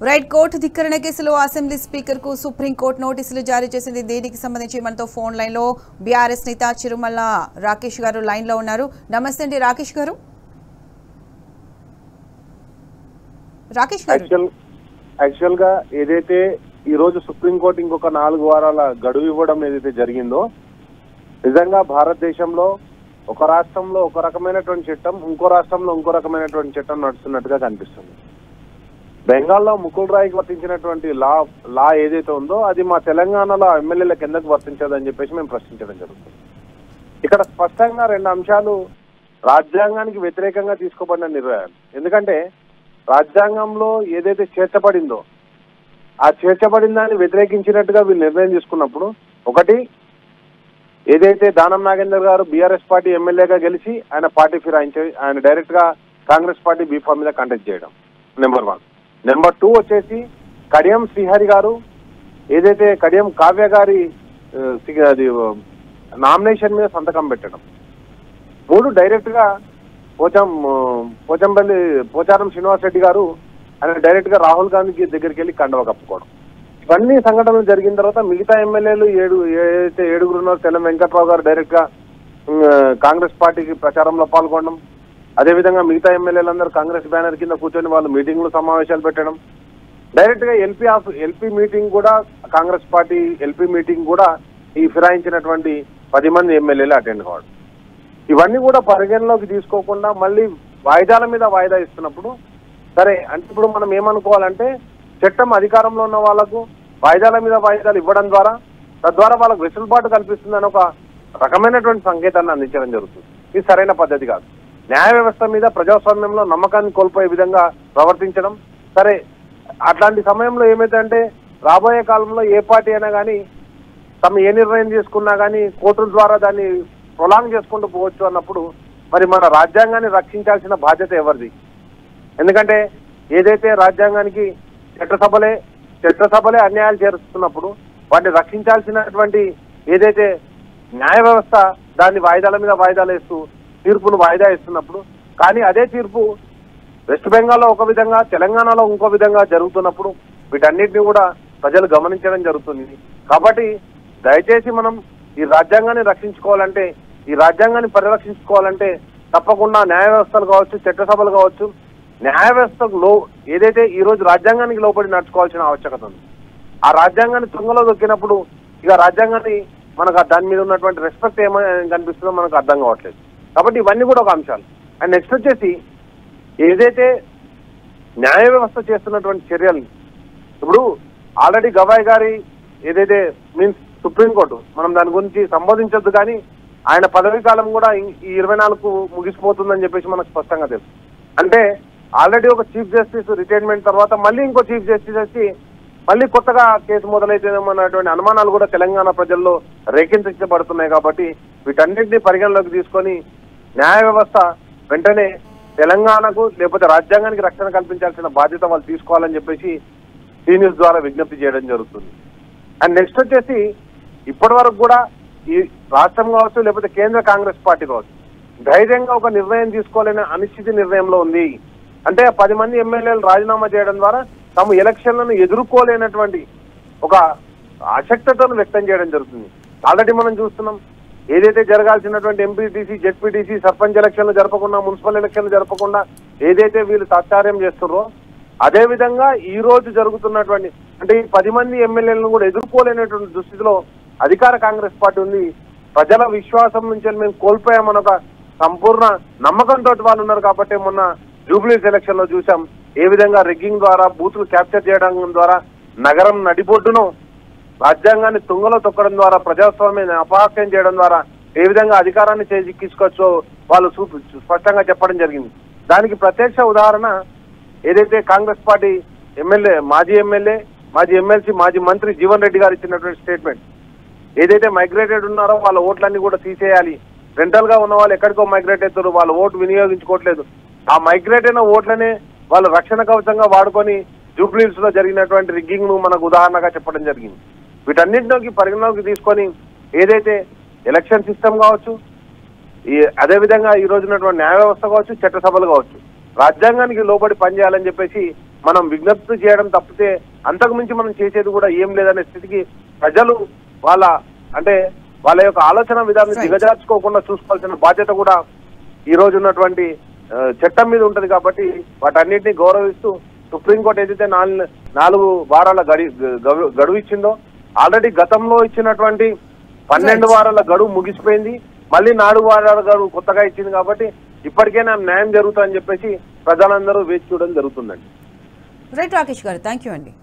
Right court ధిక్కరణ కేసులో assembly speaker కు supreme court నోటీసులు జారీ చేసింది. దీనికి సంబంధించి మనతో ఫోన్ లైన్ లో బీఆర్ఎస్ నేత చిరుమల్ల రాకేష్ గారు లైన్ లో ఉన్నారు. నమస్తే అండి రాకేష్ గారు. యాక్చువల్ గా ఏదైతే ఈ రోజు సుప్రీంకోర్టు ఇంకొక 4 వారాల గడువు ఇవ్వడం ఏదైతే జరిగిందో, నిజంగా భారతదేశంలో ఒక రాష్ట్రంలో ఒక రకమైనటువంటి చట్టం, ఇంకో రాష్ట్రంలో ఇంకో రకమైనటువంటి చట్టం నడుస్తున్నట్టుగా కనిపిస్తుంది. బెంగాల్లో ముకుల్ రాయ్కి వర్తించినటువంటి లా ఏదైతే ఉందో అది మా తెలంగాణలో ఎమ్మెల్యేలకు ఎందుకు వర్తించదని చెప్పేసి మేము ప్రశ్నించడం జరుగుతుంది. ఇక్కడ స్పష్టంగా 2 అంశాలు రాజ్యాంగానికి వ్యతిరేకంగా తీసుకోబడిన నిర్ణయాలు. ఎందుకంటే రాజ్యాంగంలో ఏదైతే చేర్చబడిందో ఆ చేర్చబడిన దాన్ని వ్యతిరేకించినట్టుగా వీళ్ళు నిర్ణయం తీసుకున్నప్పుడు, ఒకటి ఏదైతే దానం నాగేందర్ గారు బీఆర్ఎస్ పార్టీ ఎమ్మెల్యేగా గెలిచి ఆయన పార్టీ ఫిరాయించి ఆయన డైరెక్ట్ గా కాంగ్రెస్ పార్టీ బీఫామ్ మీద కంటెస్ట్ చేయడం నెంబర్ 1. నెంబర్ 2 వచ్చేసి కడియం శ్రీహరి గారు ఏదైతే కడియం కావ్య గారి నామినేషన్ మీద సంతకం పెట్టడం. 3 డైరెక్ట్ గా పోచారం శ్రీనివాస్ రెడ్డి గారు ఆయన డైరెక్ట్ గా రాహుల్ గాంధీ దగ్గరికి వెళ్ళి కండవ కప్పుకోవడం. ఇవన్నీ సంఘటనలు జరిగిన తర్వాత మిగతా ఎమ్మెల్యేలు ఏదైతే 7 ఉన్నారో, తెల్లం వెంకట్రావు గారు డైరెక్ట్ గా కాంగ్రెస్ పార్టీకి ప్రచారంలో పాల్గొనడం, అదేవిధంగా మిగతా ఎమ్మెల్యేలందరూ కాంగ్రెస్ బ్యానర్ కింద కూర్చొని వాళ్ళు మీటింగ్లు సమావేశాలు పెట్టడం, డైరెక్ట్ గా ఎల్పీ మీటింగ్ కూడా కాంగ్రెస్ పార్టీ ఎల్పీ మీటింగ్ కూడా ఈ ఫిరాయించినటువంటి 10 మంది ఎమ్మెల్యేలు అటెండ్ కావడం. ఇవన్నీ కూడా పరిగణలోకి తీసుకోకుండా మళ్ళీ వాయిదాల మీద వాయిదా ఇస్తున్నప్పుడు, సరే అంటే ఇప్పుడు మనం ఏమనుకోవాలంటే చట్టం అధికారంలో ఉన్న వాళ్లకు వాయిదాల మీద వాయిదాలు ఇవ్వడం ద్వారా తద్వారా వాళ్ళకు వెసులుబాటు కల్పిస్తుందని ఒక రకమైనటువంటి సంకేతాన్ని అందించడం జరుగుతుంది. ఇది సరైన పద్ధతి కాదు. న్యాయ వ్యవస్థ మీద ప్రజాస్వామ్యంలో నమ్మకాన్ని కోల్పోయే విధంగా ప్రవర్తించడం. సరే అట్లాంటి సమయంలో ఏమైతే రాబోయే కాలంలో ఏ పార్టీ అయినా కానీ తమ ఏ నిర్ణయం తీసుకున్నా కానీ కోర్టుల ద్వారా దాన్ని ప్రొలాంగ్ చేసుకుంటూ పోవచ్చు అన్నప్పుడు మరి మన రాజ్యాంగాన్ని రక్షించాల్సిన బాధ్యత ఎవరిది? ఎందుకంటే ఏదైతే రాజ్యాంగానికి చట్టసభలే అన్యాయాలు చేరుస్తున్నప్పుడు వాటిని రక్షించాల్సినటువంటి ఏదైతే న్యాయ వ్యవస్థ దాన్ని వాయిదాల మీద వాయిదాలు వేస్తూ తీర్పును వాయిదా ఇస్తున్నప్పుడు, కానీ అదే తీర్పు వెస్ట్ బెంగాల్లో ఒక విధంగా తెలంగాణలో ఇంకో విధంగా జరుగుతున్నప్పుడు వీటన్నిటిని కూడా ప్రజలు గమనించడం జరుగుతుంది. కాబట్టి దయచేసి మనం ఈ రాజ్యాంగాన్ని రక్షించుకోవాలంటే, ఈ రాజ్యాంగాన్ని పరిరక్షించుకోవాలంటే తప్పకుండా న్యాయ వ్యవస్థలు కావచ్చు, చట్టసభలు కావచ్చు, న్యాయ వ్యవస్థలో ఏదైతే ఈ రోజు రాజ్యాంగానికి లోబడి నడుచుకోవాల్సిన ఆవశ్యకత ఉంది. ఆ రాజ్యాంగాన్ని తుంగలో దొక్కినప్పుడు ఇక రాజ్యాంగాన్ని మనకు దాని మీద ఉన్నటువంటి రెస్పెక్ట్ ఏమని కనిపిస్తుందో మనకు అర్థం కావట్లేదు. కాబట్టి ఇవన్నీ కూడా ఒక అంశాలు. అండ్ నెక్స్ట్ వచ్చేసి ఏదైతే న్యాయ వ్యవస్థ చేస్తున్నటువంటి చర్యలు, ఇప్పుడు ఆల్రెడీ గవాయ్ గారి ఏదైతే మీన్స్ సుప్రీంకోర్టు, మనం దాని గురించి సంబోధించొద్దు, కానీ ఆయన పదవీ కాలం కూడా ఈ 24 ముగిసిపోతుందని చెప్పేసి మనకు స్పష్టంగా తెలుసు. అంటే ఆల్రెడీ ఒక చీఫ్ జస్టిస్ రిటైర్మెంట్ తర్వాత మళ్ళీ ఇంకో చీఫ్ జస్టిస్ వచ్చి మళ్ళీ కొత్తగా కేసు మొదలైతేనేమో అన్నటువంటి అనుమానాలు కూడా తెలంగాణ ప్రజల్లో రేకెత్తించబడుతున్నాయి. కాబట్టి వీటన్నింటినీ పరిగణలోకి తీసుకొని న్యాయ వ్యవస్థ వెంటనే తెలంగాణకు లేకపోతే రాజ్యాంగానికి రక్షణ కల్పించాల్సిన బాధ్యత వాళ్ళు తీసుకోవాలని చెప్పేసి టీ న్యూస్ ద్వారా విజ్ఞప్తి చేయడం జరుగుతుంది. అండ్ నెక్స్ట్ వచ్చేసి ఇప్పటి వరకు కూడా ఈ రాష్ట్రం కావచ్చు లేకపోతే కేంద్ర కాంగ్రెస్ పార్టీ కావచ్చు ధైర్యంగా ఒక నిర్ణయం తీసుకోలేని అనిశ్చిత నిర్ణయంలో ఉంది. అంటే 10 మంది ఎమ్మెల్యేలు రాజీనామా చేయడం ద్వారా తాము ఎలక్షన్లను ఎదుర్కోలేనటువంటి ఒక అశక్తతను వ్యక్తం చేయడం జరుగుతుంది. ఆల్రెడీ మనం చూస్తున్నాం ఏదైతే జరగాల్సినటువంటి ఎంపీటీసీ, జెడ్పీటీసీ, సర్పంచ్ ఎలక్షన్లు జరపకుండా, మున్సిపల్ ఎలక్షన్లు జరపకుండా ఏదైతే వీళ్ళు తాత్సార్యం చేస్తున్నారో అదే విధంగా ఈ రోజు జరుగుతున్నటువంటి అంటే ఈ 10 మంది ఎమ్మెల్యేలను కూడా ఎదుర్కోలేనటువంటి దుస్థితిలో అధికార కాంగ్రెస్ పార్టీ ఉంది. ప్రజల విశ్వాసం నుంచి మేము కోల్పోయామని ఒక సంపూర్ణ నమ్మకంతో వాళ్ళు ఉన్నారు. కాబట్టి మొన్న జూబ్లీస్ ఎలక్షన్ లో చూసాం ఏ విధంగా రిగ్గింగ్ ద్వారా బూతులు క్యాప్చర్ చేయడం ద్వారా నగరం నడిబొడ్డును రాజ్యాంగాన్ని తుంగలో తొక్కడం ద్వారా ప్రజాస్వామ్యాన్ని అపహాస్యం చేయడం ద్వారా ఏ విధంగా అధికారాన్ని చేజిక్కించుకోవచ్చో వాళ్ళు స్పష్టంగా చెప్పడం జరిగింది. దానికి ప్రత్యక్ష ఉదాహరణ ఏదైతే కాంగ్రెస్ పార్టీ మాజీ ఎమ్మెల్సీ, మాజీ మంత్రి జీవన్ రెడ్డి గారు ఇచ్చినటువంటి స్టేట్మెంట్, ఏదైతే మైగ్రేటెడ్ ఉన్నారో వాళ్ళ ఓట్లన్నీ కూడా తీసేయాలి, రెంటల్ గా ఉన్న వాళ్ళు ఎక్కడికో మైగ్రేట్ అవుతారు, వాళ్ళ ఓటు వినియోగించుకోవట్లేదు, ఆ మైగ్రేట్ అయిన ఓట్లనే వాళ్ళు రక్షణ కవచంగా వాడుకొని జూబ్లీస్ లో జరిగినటువంటి రిగ్గింగ్ ను మనకు ఉదాహరణగా చెప్పడం జరిగింది. వీటన్నింటిలోకి పరిగణలోకి తీసుకొని ఏదైతే ఎలక్షన్ సిస్టమ్ కావచ్చు, అదే విధంగా ఈ రోజున్నటువంటి న్యాయ వ్యవస్థ కావచ్చు, చట్టసభలు కావచ్చు, రాజ్యాంగానికి లోబడి పనిచేయాలని చెప్పేసి మనం విజ్ఞప్తి చేయడం తప్పితే అంతకు మించి మనం చేసేది కూడా ఏం లేదనే స్థితికి ప్రజలు వాళ్ళ యొక్క ఆలోచన విధానాన్ని దిగజార్చుకోకుండా చూసుకోవాల్సిన బాధ్యత కూడా ఈ రోజు ఉన్నటువంటి చట్టం మీద ఉంటది కాబట్టి వాటన్నిటిని గౌరవిస్తూ సుప్రీంకోర్టు ఏదైతే 4 వారాల గడువు ఇచ్చిందో ఆల్రెడీ గతంలో ఇచ్చినటువంటి 12 వారాల గడువు ముగిసిపోయింది. మళ్ళీ 4 వారాల గడువు కొత్తగా ఇచ్చింది కాబట్టి ఇప్పటికైనా న్యాయం జరుగుతుందని చెప్పేసి ప్రజలందరూ వేచి చూడడం జరుగుతుందండి. రైట్ రాకేష్ గారు, థ్యాంక్ యూ అండి.